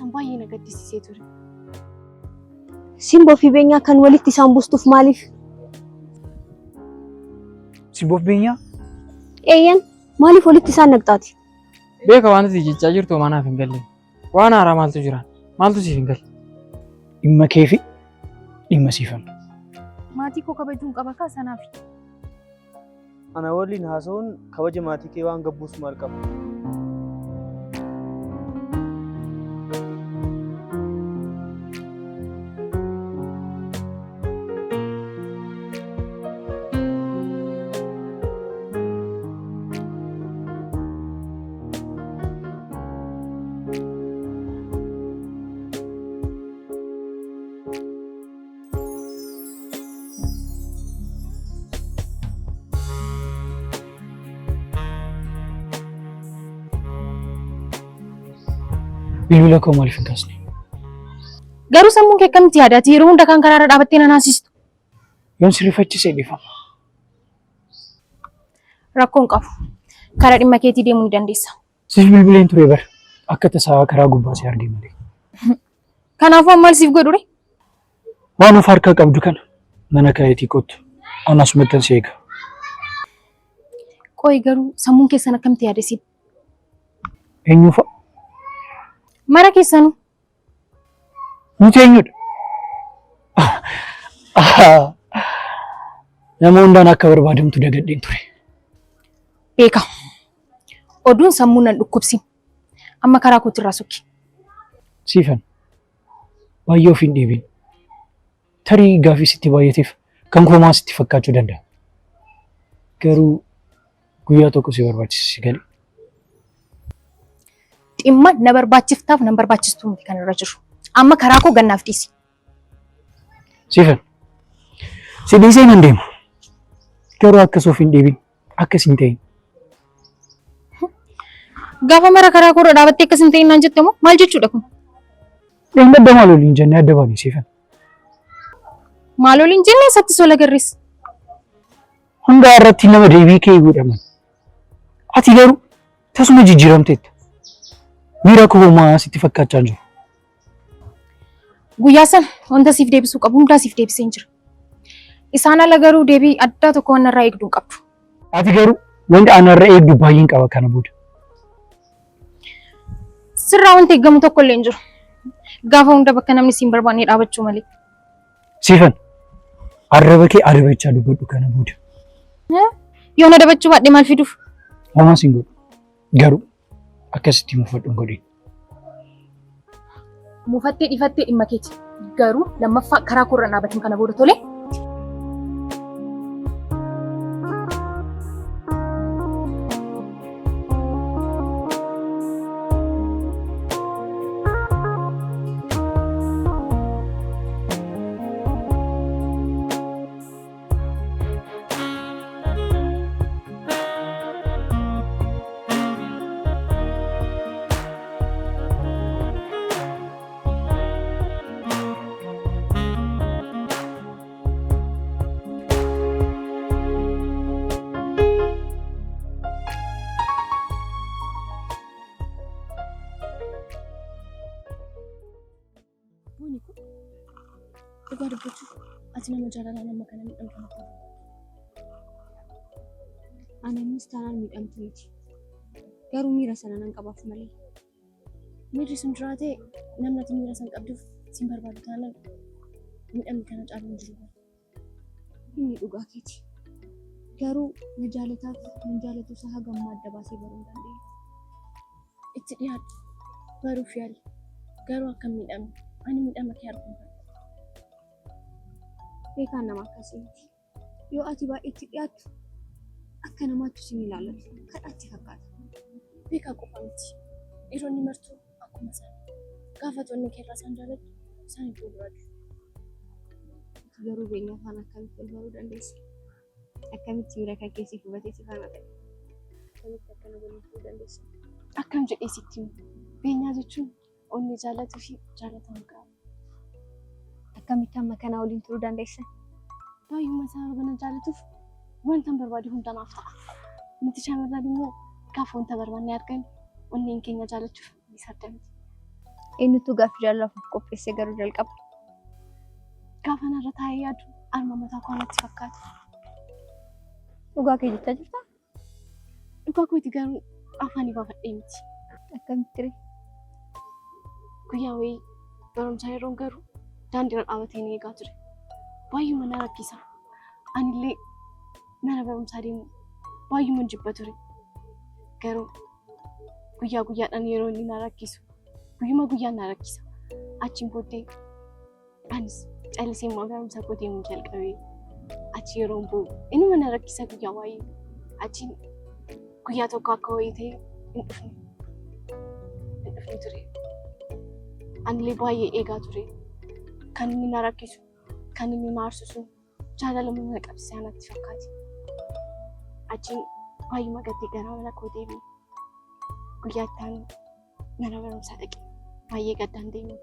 kan baay'ee na gaddisiisee ture. Simboo fi beenyaa kan walitti isaan buustuuf maaliif? Simboo fi beenyaa? Eeyyan maaliif walitti isaan naqxaati? Beeka waan ati jechaa jirtu maanaaf hin galle. Waan haaraa maaltu jira? Maaltu siif hin galle? Dhimma kee fi dhimma siifan. Maatii koo kabajuun qaba kaa sanaaf. Ana waliin haasa'uun kabaja maatii kee waan gabbuus maal qaba? Bilbila koo maaliif hin kaasne? Garuu sammuun kee akkamitti yaadaati yeroo hunda kan karaarra dhaabattee na naasistu? Yoon sirriifachisee dhiifama. Rakkoon qabu. Karaa dhimma keetii deemuu ni dandeessa. Siif bilbileen ture bara. Akka tasaa karaa gubbaa si argee malee. Kanaafuu amma siif godhure? Waan of harkaa qabdu kana mana kaayetii kottu. Anas maxxansi eega. Qoy garuu sammuun keessan akkamitti yaadesiin? Eenyu fa'a? Mara keessanuu. Nuti eenyudha? Nama hundaan akka barbaadamtu dagadheen ture. Beeka. Oduun sammuu nan dhukkubsin. Amma karaa kootti irraa sokki. Siifan. Baay'ee of hin dhiibin. Tarii gaaffii sitti baay'ateef kan koomaa sitti fakkaachuu danda'a. Garuu guyyaa tokko si barbaachisa si galee. Dhimma na barbaachiftaaf nan barbaachistu miti kan irra jiru. Amma karaa koo gannaaf dhiisi. Siifan. Si dhiisee nan deema. Garuu akkas of hin dhiibin. Akkas hin ta'in. Gaafa mara karaa koo irra dhaabattee akkas hin ta'in naan jette moo maal jechuudha kun? Dhimma adda maal waliin jennee adda baanii siifan. Maal waliin jennee isatti sola garreessa. Hundaa irratti nama deebii kee godhaman. Ati garuu tasuma jijjiiramteetta. Miira koomaa sitti fakkaachaa jiru. Guyyaa sana wanta siif deebisuu qabu hundaa siif deebisee hin jira. Isaan ala garuu deebii addaa tokko waan irraa eegduu hin qabdu. Ati garuu wanti ana irraa eegdu baay'een qaba kana booda. Sirraa wanti eeggamu tokko illee hin jiru. Gaafa hunda bakka namni siin barbaanne dhaabachuu malee. Siifan. Arraba kee adabachaa dubbadhu kana booda. Yoo na dabachuu baadhee maal fiduuf? Homaa siin godhu. Garuu akkasitti muufadhu godhin. Muufattee dhiifattee dhimma keeti. Garuu lammaffaa karaa koo irra dhaabatin kana booda tole. Dhugaa dubbachuuf ati nama jaalalaa nama kana miidhamtu natti fakkaata. Anis taanaan miidhamtu miti. Garuu miira sana nan qabaaf malee. Miirri sun jiraatee namni ati miira san qabduuf siin barbaadu taanaan miidhamni kana caalu hin jiru. Inni dhugaa keeti. Garuu na jaalataaf nan jaalatu isaa hagammaa adda baasee baruu hin dandeenye. Itti dhiyaadhu baruuf yaali. Garuu akka miidhamne ani miidhama kee arguu hin Beekaan nama akkasii miti. Yoo ati baay'eetti dhiyaattu akka namaatti sin ilaallatu kadhatti fakkaata. Beekaa qofa miti. Dhiironni martuu akkuma isaan. Gaafa toonni keerraa isaan jaalladhu isaan iddoo biraa jiru. Garuu beenya afaan akkamitti wal baruu dandeessa? Akkamitti miira kan keessi hubatee si faana ta'e? Akkamitti akkana waliin turuu dandeessa? Akkam jedhee sitti himu. Beenyaa jechuun onni jaallatuu fi jaallatamu qaba. Akkamitti amma kana waliin turuu dandeessa? Baay'uma isaa bana jaallatuuf wanta barbaadu hunda naaf ta'a. Nuti shamarran immoo gaafa wanta barbaanne argan onneen keenya jaallachuuf ni saddamti. Eenyutu gaaffii jaallachuuf qopheessee garuu jalqaba. Gaafa narra taa'ee yaadu arma mataa koo natti fakkaata. Dhugaa kee jechaa jirtaa? Dhugaa kooti garuu afaanii baafadhee miti. Akkamitti ree? Guyyaa wayii barumsaa yeroon garuu daandiirra dhaabatee ni eegaa ture. Baay'uma na rakkisa. Anillee mana barumsaa deemu baay'uma jibba ture. Garuu guyyaa guyyaadhaan yeroo inni na rakkisu guyyuma guyyaan na rakkisa. Achiin booddee anis callisee mana barumsaa koo deemuu jalqabee achi yeroon bu'u inuma na rakkisa guyyaa waayee. Achiin guyyaa tokko akka wayii ta'e hin dhufne ture. Anillee baay'ee eegaa ture. Kan inni na rakkisu, kan inni na aarsisu jaalala mana qabsiisaa natti fakkaate. Achiin baay'uma gaddee gara mana koo deebi'e. Guyyaa itti aanu mana barumsaa dhaqe. Baay'ee gaddaan deeme.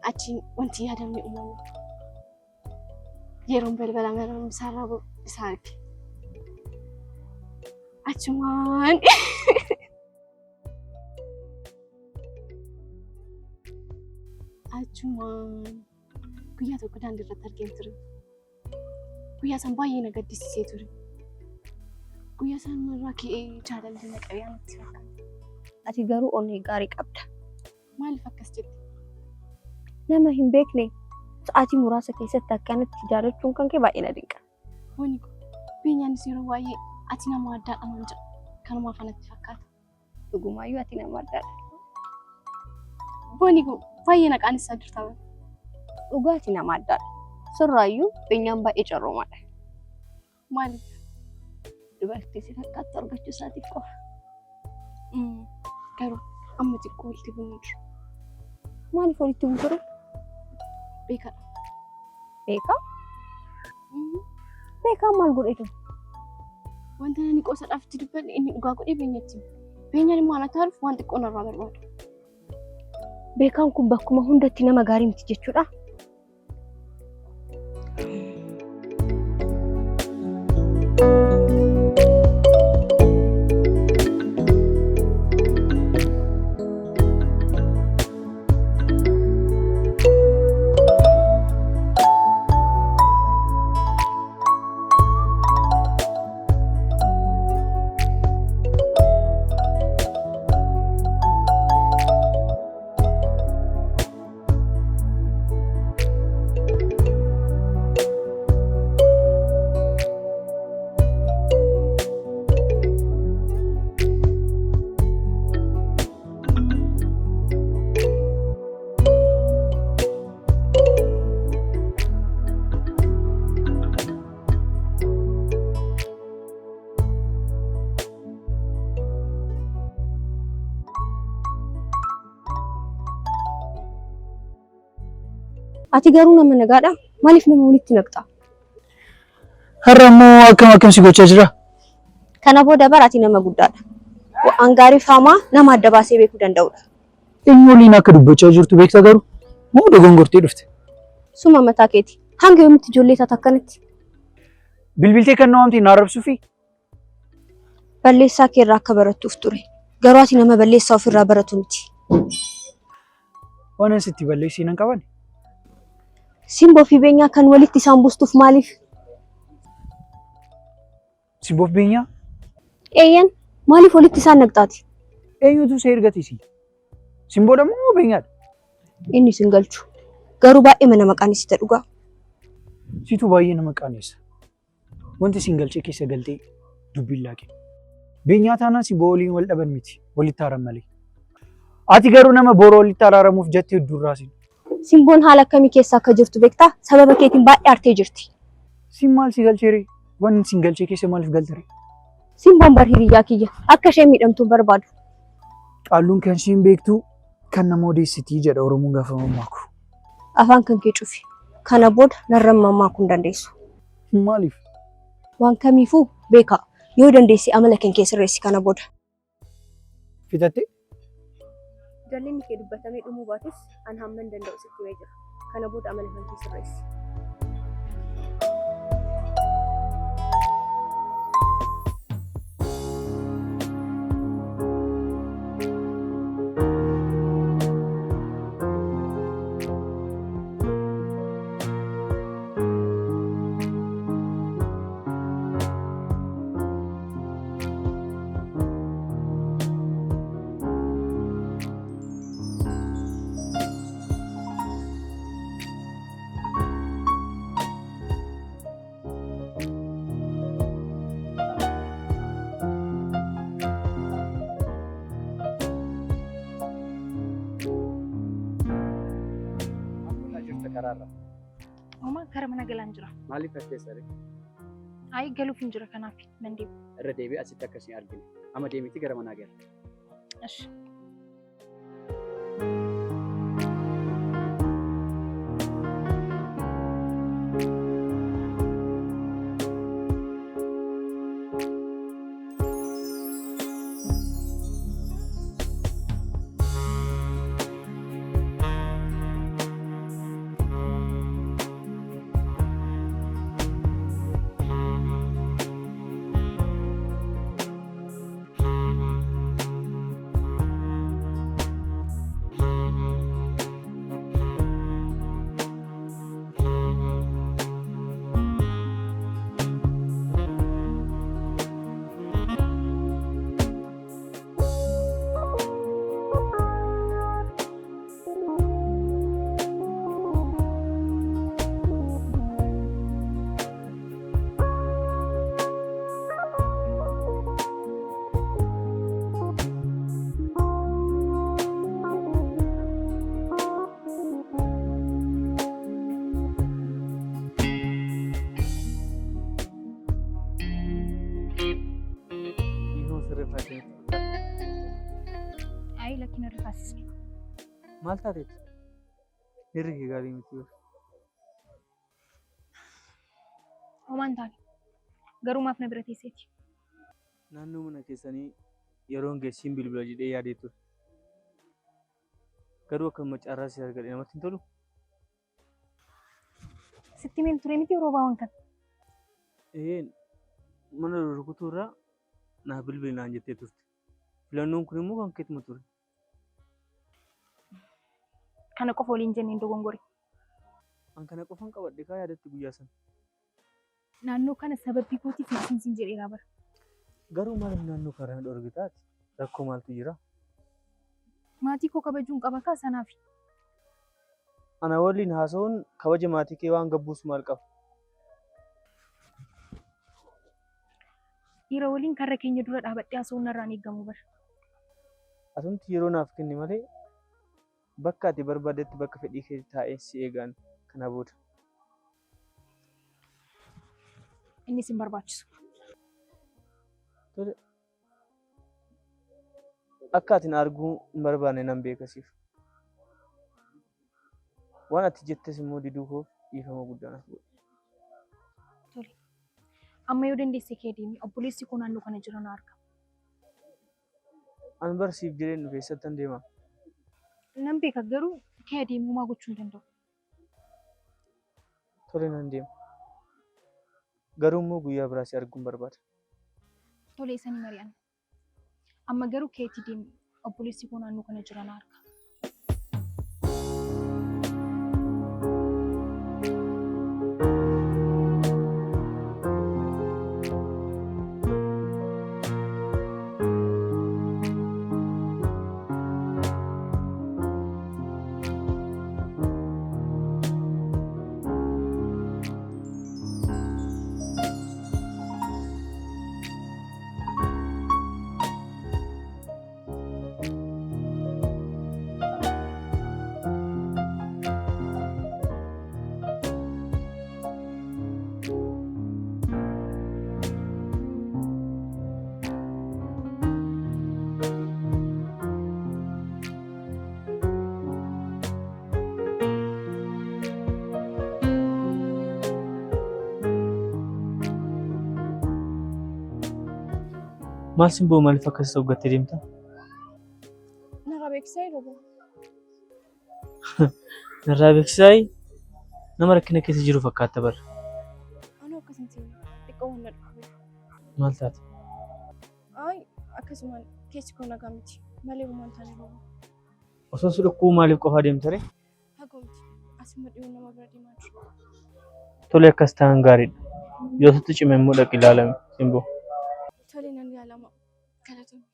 Achiin wanti yaadamne uumame. Yeroon balbala mana barumsaa irraa bu'u isaa arge. Achumaan guyyaa tokko daandii irratti argeen ture. Guyyaa san baay'ee na gaddisiisee ture. Guyyaa san irraa ka'ee jaalalli na qabee natti fakkaata. Ati garuu onnee gaarii qabda. Maaliif akkas jette? Nama hin beekne sa'aatii muraasa keessatti akkanatti jaalachuun kan kee baay'ee na dinqa. Booni ko beenyaanis yeroo baay'ee ati nama addaadha naan jedha. Kanumaaf natti fakkaata. Dhugumaayyuu ati nama addaadha. Booni ko baay'ee na qaanessaa jirta. Dhugaati nama addaadha. Sirraayyuu beenyaan baay'ee carroomaadha. Maaliif? Dubartii si fakkaattu argachuu isaatiif qofa. Garuu amma xiqqoo walitti bu'uu jiru. Maaliif walitti bu'uu jiru? Beekadha. Beekaa? Beekaa maal godhetu? Wanta nani qoosadhaaf itti dubbadhe inni dhugaa godhee beenyatti. Beenyaan immoo ana taaluuf waan xiqqoo narraa barbaadu. Beekaan kun bakkuma hundatti nama gaarii miti jechuudha. Ati garuu nama nagaadha. Maaliif nama walitti naqxa? Har'a immoo akkam si gochaa jira? Kana booda bara ati nama guddaadha. Waan gaarii fi hamaa nama adda baasee beekuu danda'udha. Eenyu waliin akka dubbachaa jirtu beektaa garuu moo dogongortee dhufte? Suma mataa keeti. Hanga yoomitti ijoollee taata akkanatti? Bilbiltee kan naamti na arrabsuufi? Balleessaa kee irraa akka barattuuf ture. Garuu ati nama balleessaa ofirraa baratu miti. Waan sitti balleessii nan qaban? Simboo fi beenyaa kan walitti isaan buustuuf maaliif? Simboo fi beenyaa? Eeyyan maaliif walitti isaan naqxaati? Eenyutu si ergatisi? Simboodha moo beenyaadha? Inni sin galchu. Garuu baay'ee mana maqaaneessita dhugaa. Situ baay'ee nama qaaneessa. Wanti sin galchee keessa galtee dubbiin laaqe. Beenyaa taanaan simboo waliin wal dhaban miti. Walitti haaran malee. Ati garuu nama booroo walitti araaramuuf jettee durraasin. Simboon haala akkamii keessa akka jirtu beektaa? Sababa keetiin baay'ee aartee jirti. Sim maal si galcheere? Wanti sin galchee keessa maaliif galtere? Simboon bar hiriyyaa kiyya. Akka isheen miidhamtu barbaadu. Qaalluun kan isheen beektu kan nama odeessitii jedha Oromoon gaafa mammaaku. Afaan kan kee cufi. Kana booda narra mammaakuu hin dandeessu. Maaliif? Waan kamiifuu beekaa. Yoo dandeessi amala kan kee sirreessi kana booda. Fitattee? Jallinni kee dubbatamee dhumuu baatus an hamman danda'u sitti himee jira. Kana booda amala kan kee sirreessi. karaarra. Homaa gara mana galaan jira. Maaliif as teessare? Ayi galuuf hin jira kanaaf nan deema. Irra deebi'ee asitti akkasii argine. Amma deemiti gara manaa gara. Ashi. Ayi lakkin irra faasisne. Maal taateeti? Hirri kee gaarii miti yoo. Homaan taane garuu maaf na bira teesseeti. Naannoo mana keessanii yeroon geessiin bilbila jedhee yaadee ture. Garuu akka macaarraa si argate namatti hin tolu. Sitti meen ture miti yeroo baawwan kan. Mana rukutuu irraa naa bilbili naan jettee turte. Filannoon kun immoo kan keetuma ture. Kana qofa waliin jenneen dogongore. An kana qofan qabadhe kaa yaadatti guyyaa sana. Naannoo kana sababii kootiif ibsinsiin jedheeraa bara. Garuu maaliif naannoo karaa dhorgitaati? Rakkoo maaltu jira? Maatii koo kabajuun qaba kaa sanaaf. Ana waliin haasa'uun kabaja maatii kee waan gabbuus maal qaba? Dhiira waliin karra keenya dura dhaabadhee haasa'uun narraan eegamu bara. Atumti yeroo naaf kenni malee bakka ati barbaadetti bakka fedhii kee taa'ee si eegaan kana booda. Innis hin barbaachisu. Tole. Akka ati na arguu hin barbaanne nan beekasiif. Waan ati jettes immoo diduu koof dhiifama guddaa naaf godhe. Tole. Amma yoo dandeesse kee deemi obboleessi koo naannoo kana jira na arga. An barsiif jireenya keessatti hin deema. Nan beeka garuu kee deemuu maa gochuu hin danda'u. Tole nan deema. Garuu immoo guyyaa biraa si arguun barbaada. Tole isanii mari'an. Amma garuu keetti deemi obboleessi koo naannoo kana jira na arga. Maal simboo maaliif akkasii hoggattee deemta? Narraa beeksisaa yeroo bahu. Narraa beeksisaa nama rakkina keessa jiru fakkaata bara. Anuu akkasiin xiqqoo waan na dhufe. Maal taate? Ayi akkasumaan keessi koo nagaa miti malee uumaan taane yeroo bahu. Osoo si dhukkuu maaliif qofaa deemtare? Fagoo miti asuma dhiyoo nama bira deemaa jiru. Tole akkas ta'an gaariidha. Yoo sitti cime immoo dhaqi ilaalame simboo. Tole nan yaalama galatoomne.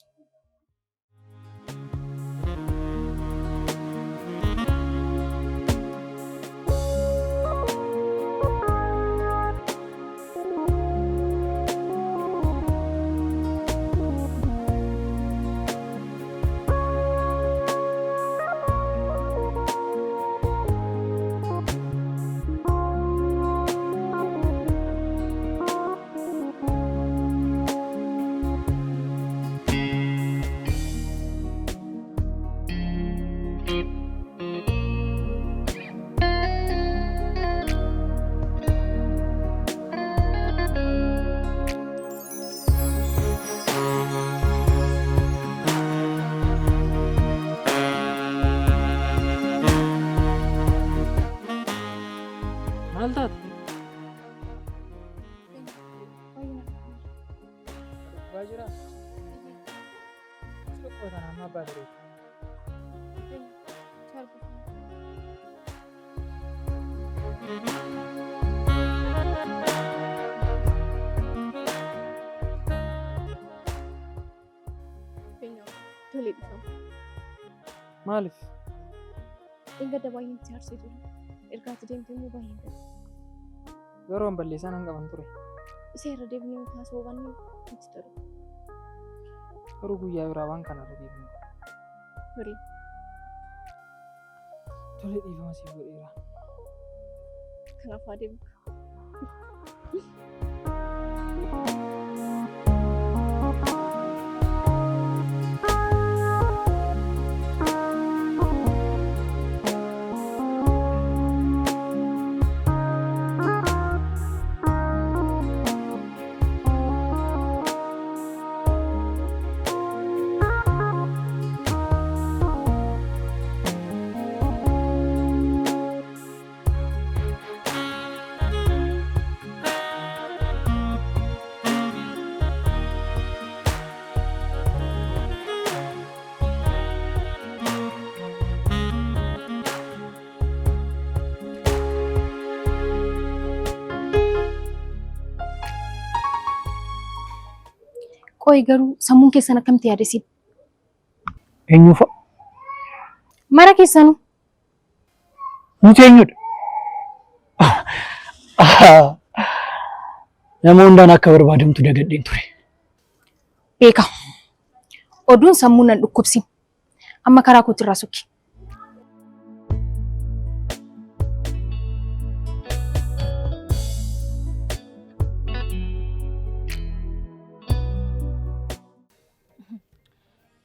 Maal taate? Waajjira. Tokko kana amma abbaa ture. Tole dhufama. Maaliif? Egaa baay'een itti aarsee ture. Ergaatti deemtee immoo baay'een gala. Yeroo balleessan hin qaban ture. Isa irra deebinee taasoo hubannee itti darbu. Garuu guyyaa biraa waan kana irra deebinu. Horii. Tole dhiifama siif godheera. Kanaaf adeemu. Qoy garuu sammuun keessan akkamitti yaadesiin? Eenyu fa'a? Mara keessanuu. Nuti eenyudha? Nama hundaan akka barbaadamtu dagadheen ture. Beeka. Oduun sammuu nan dhukkubsi. Amma karaa kootti irraa sokki.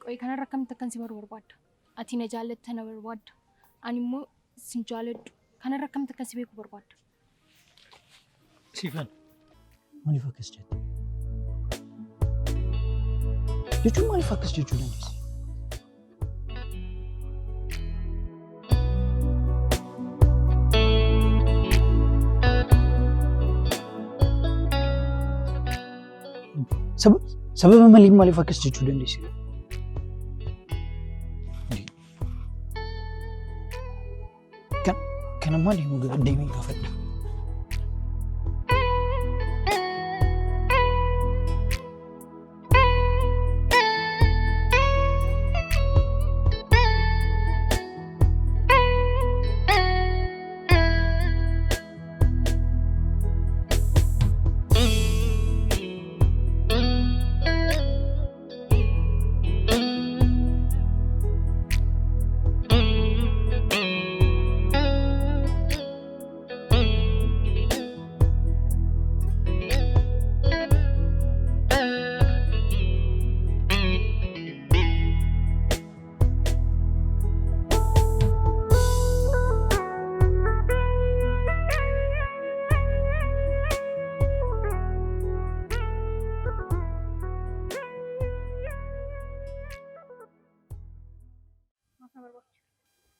Qoy kanarra akkamitti akkan si barbaadda? Ati na jaallatta na barbaadda. Ani immoo sin jaalladhu. Kanarra akkamitti akkan si beeku barbaadda? Siifan, maaliif akkas jette? Jechuun maaliif akkas jechuu dandeesse? Sababa malee maaliif akkas jechuu dandeesse? Kana maali muga deemee gaafadha.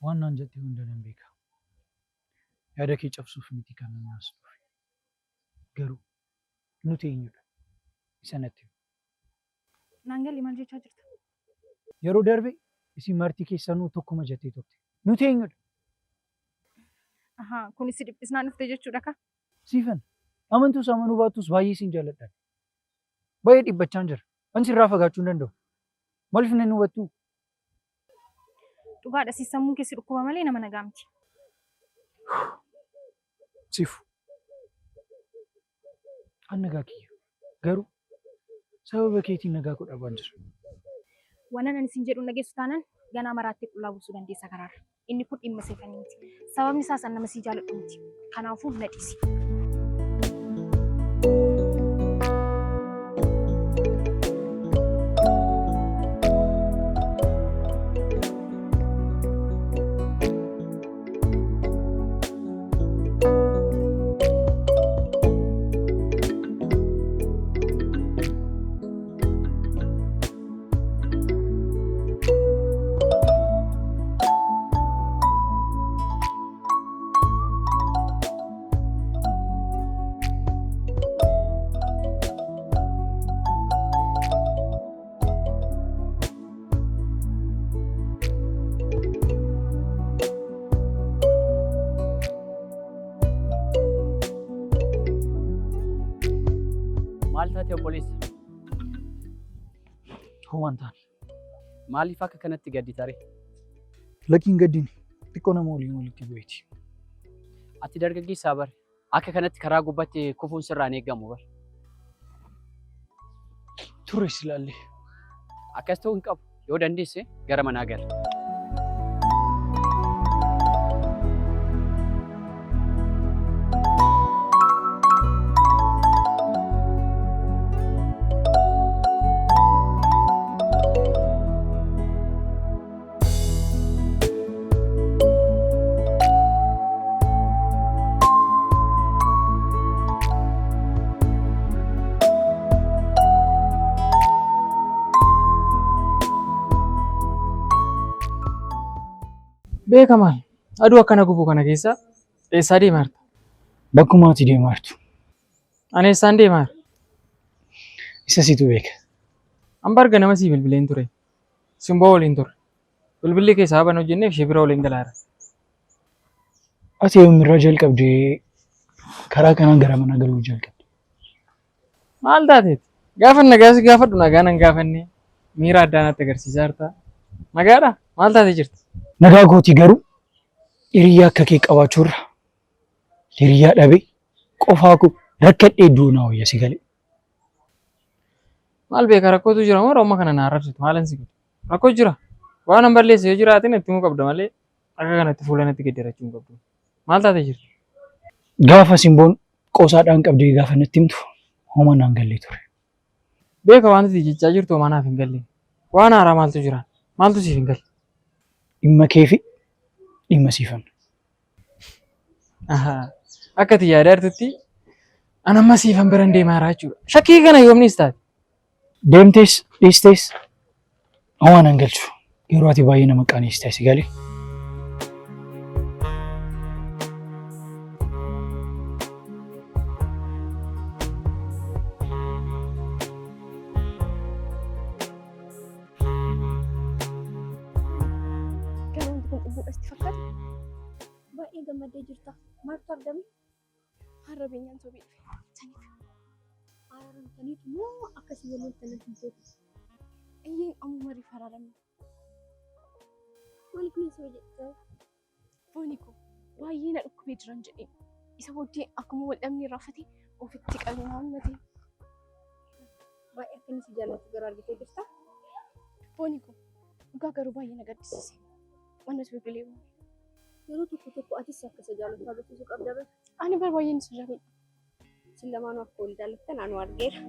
Waan naan jettee hunda nan beeka. Yaada kee cabsuuf miti kan nan haasofne. Garuu nuti eenyudha? Isa natti himi. Naan galli maal jechaa jirta? Yeroo darbe isin marti keessanuu tokkuma jettee turte. Nuti eenyudha? Kunis dhiphisnaan dhufte jechuudha ka? Siifan, amantuus amanuu baattus baay'ee siin jaalladha. Baay'ee dhibbachaan jira. Ani sirraa fagaachuu hin danda'u. Maaliif nan hubattu? Dhugaadha si sammuun keessi dhukkuba malee nama nagaa miti. Sifu. An nagaa kiyya. Garuu sababa keetiin nagaa kudha waan jira. Waan ani isin jedhu dhageessu taanaan ganaa maraatti qullaa buusuu dandeessa karaarra. Inni kun dhimma seefanii miti. Sababni isaas an nama si jaalladhu miti. Kanaafuu na dhiisi. taatee obboleessa? Homaan taane. Maaliif akka kanatti gaddi tare? Lakkiin gaddiin xiqqoo nama walitti bu'eeti. Ati dargaggeessaa bare. Akka kanatti karaa gubbaatti kufuun sirraan eegamu bare. Turre silaallee. Akkas ta'uu hin qabu. Yoo dandeesse gara manaa gala. Beekamaan aduu akkana gubu kana keessa eessaa deemaa jirta? Bakkumaatti deemaa jirtu. Ani eessaan deemaa jira? Isa situ beeka. Hamba arga nama sii bilbileen ture. Simboo waliin ture. Bilbilli keessaa ban hojjenneef ishee bira waliin galaara. Ati yoomirraa jalqabdee karaa kanaan gara mana galuu jalqabde. Maal taateeti? Gaafa nagaas gaafadhu nagaa nan gaafanne miira addaa natti agarsiisaa jirta. Nagaadha? Maal taatee jirta? Nagaa gootii garuu hiriyaa akka kee qabaachuurra hiriyaa dhabee qofaa koo rakkadhee iddoo naa wayya si galee. Maal beeka rakkootu jira moo amma kana naa arrabsitu maalan si godhe? Rakkoo jira. Waan an balleesse yoo jiraatin itti himuu qabda malee akka kanatti fuula natti geddaraachuu hin qabdu. Maal taatee jirta? Gaafa simboon qoosaadhaan qabdee gaafa natti himtu homaa naan gallee ture. Beeka waan nuti jechaa jirtu homaa naaf hin galle. Waan haaraa maaltu jira? Maaltu siif hin galle? Dhimma kee fi dhimma siifan. Akka ati yaadaa jirtutti an amma siifan biran deemaa jira jechuudha. Shakkii kana yoomnis taate? Deemtees dhiistees homaa naan galchu. Yeroo ati baay'ee nama qaaniista si galee. Baay'ee gammadee jirta. Maaltu argame? Har'a beenyaan sobii dhufe. Saniif. Araaramtaniitu moo akkasii waliin tanan hin beeku? Iyyeen ammuma riif araaramne. Maaliif ni soo jette? Fooni koo baay'ee na dhukkubee jiran jedhee. Isa booddee akkuma wal dhabnee raafate ofitti qabee haammatee. Baay'ee akka inni si jaallatu gara argitee jirta? Fooni koo dhugaa garuu baay'ee na gaddisiise. Wannas bilbilee uume. Yeroo tokko atis akka isa jaallatu agarsiisuu qabda bara. Ani bara baay'een isa jaalladha. Isin lamaanuu akka wal jaallattan anu argeera.